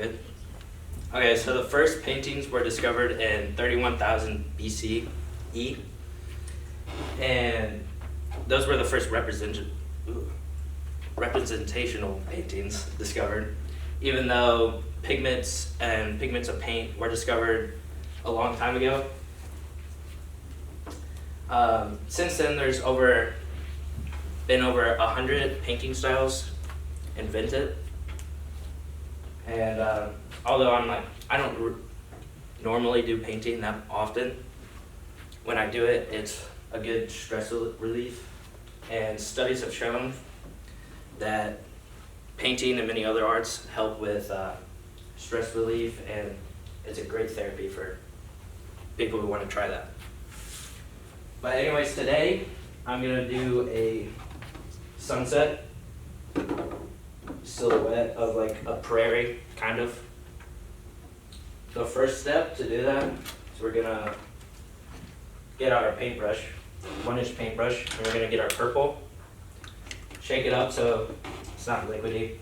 Good. Okay, so the first paintings were discovered in 31,000 BCE, and those were the first representational paintings discovered, even though pigments and pigments of paint were discovered a long time ago. Since then, there's been over 100 painting styles invented, and although I don't normally do painting that often, when I do it, it's a good stress relief. And studies have shown that painting and many other arts help with stress relief, and it's a great therapy for people who want to try that. But anyways, today I'm gonna do a sunset silhouette of like a prairie, kind of. The first step to do that is we're gonna get out our paintbrush, 1-inch paintbrush, and we're gonna get our purple, shake it up so it's not liquidy.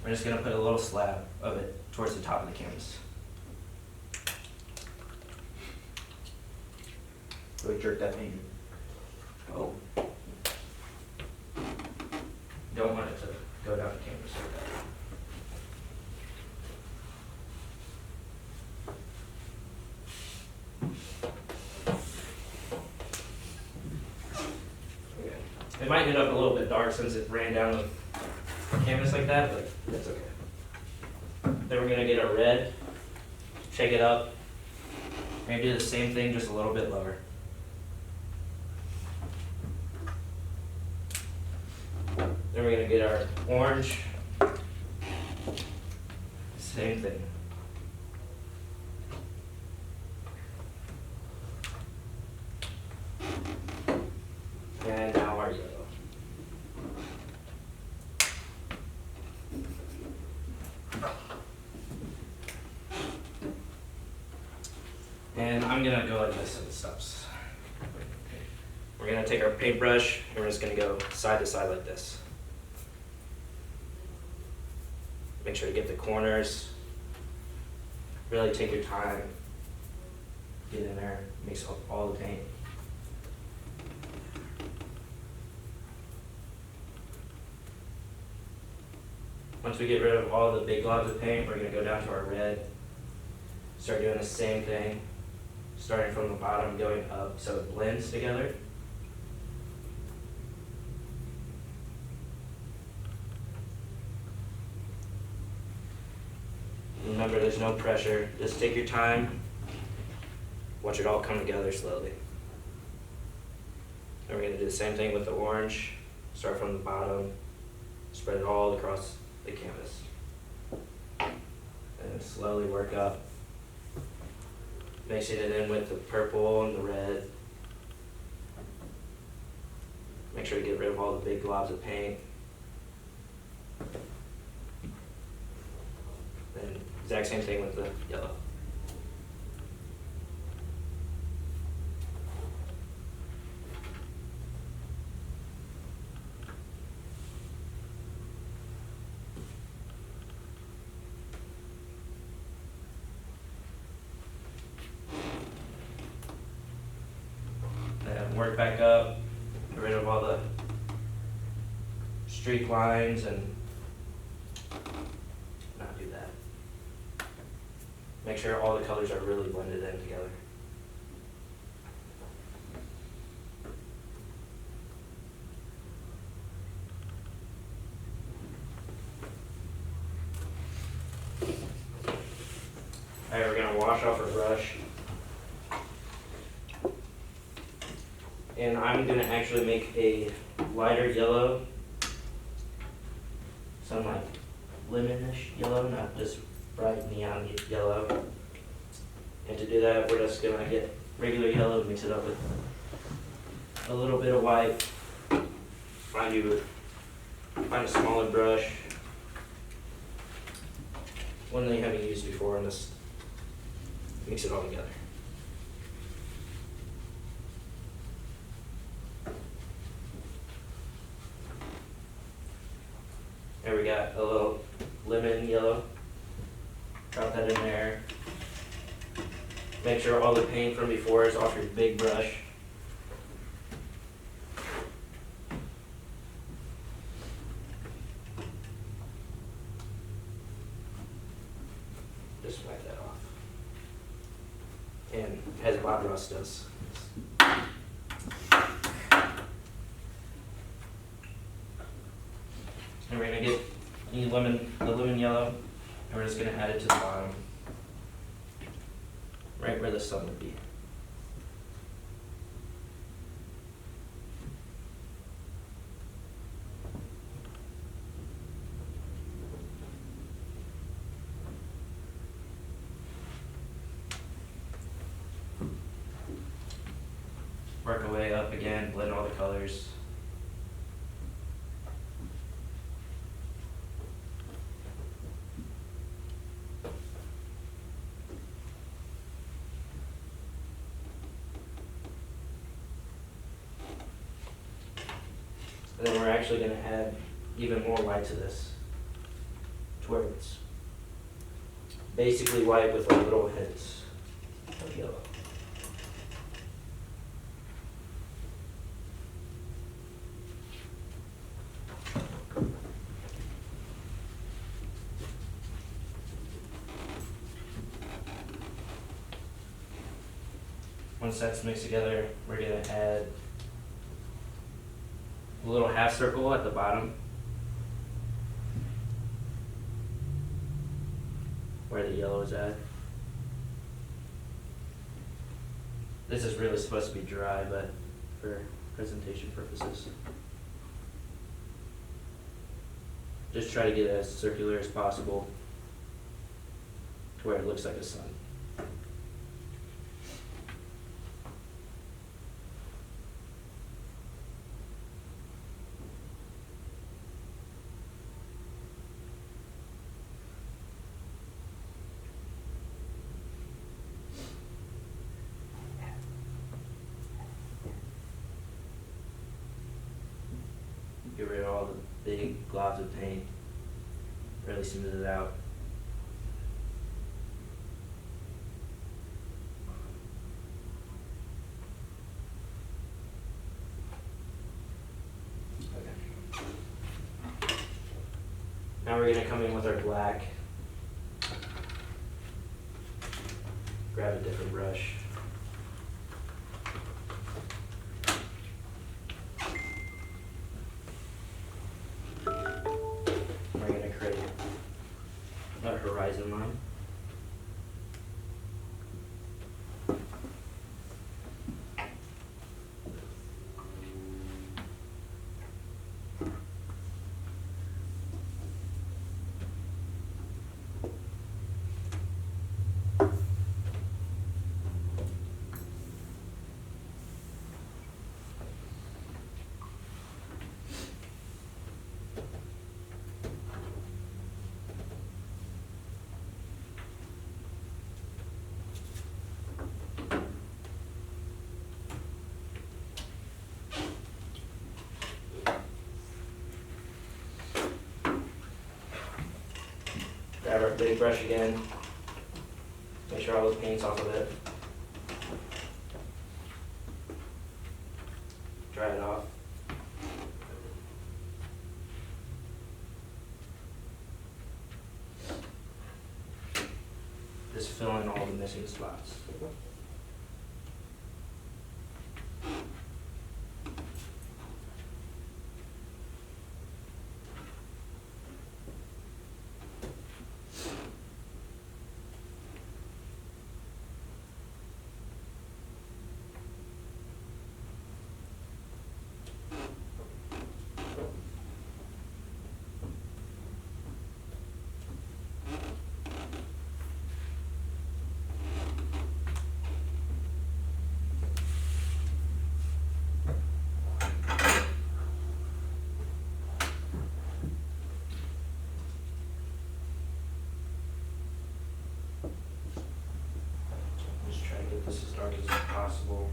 We're just gonna put a little slab of it towards the top of the canvas. Really jerk that paint. Oh. Don't want it to go down the canvas like that. Okay. It might end up a little bit dark since it ran down the canvas like that, but that's okay. Then we're gonna get our red, shake it up. We're gonna do the same thing, just a little bit lower. Then we're gonna get our orange, same thing. And now our yellow. And I'm gonna go like this in steps. We're gonna take our paintbrush and we're just gonna go side to side like this. Make sure to get the corners. Really take your time. Get in there, mix up all the paint. Once we get rid of all the big globs of paint, we're gonna go down to our red. Start doing the same thing, starting from the bottom, going up so it blends together. Remember, there's no pressure. Just take your time. Watch it all come together slowly. And we're going to do the same thing with the orange. Start from the bottom, spread it all across the canvas. And slowly work up. Mixing it in with the purple and the red. Make sure to get rid of all the big globs of paint. Then exact same thing with the yellow. And work back up, get rid of all the streak lines and not do that. Make sure all the colors are really blended in together. Alright, we're going to wash off our brush. And I'm going to actually make a lighter yellow, some like lemonish yellow, not just bright neon yellow. And to do that, we're just going to get regular yellow, mix it up with a little bit of white. Find a smaller brush, one that you haven't used before, and just mix it all together. There we got a little lemon yellow. Drop that in there. Make sure all the paint from before is off your big brush. Just wipe that off. And as Bob Ross does. And we're gonna get the lemon yellow, and we're just gonna add it to the bottom. Right where the sun would be. Work our way up again, blend all the colors. And then we're actually going to add even more white to this, to where it's basically white with a little hints of yellow. Once that's mixed together, we're going to add a little half circle at the bottom where the yellow is at. This is really supposed to be dry, but for presentation purposes. Just try to get it as circular as possible to where it looks like a sun. Get rid of all the big globs of paint, really smooth it out. Okay. Now we're going to come in with our black. Grab a different brush. We're going to create a horizon line. Grab our big brush again. Make sure all the paint's off of it. Dry it off. Just fill in all the missing spots. Just try to get this as dark as possible.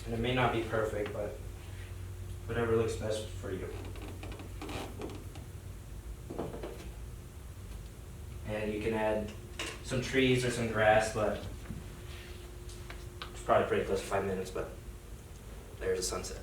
And it may not be perfect, but whatever looks best for you. And you can add some trees or some grass, but it's probably pretty close to 5 minutes, but there's the sunset.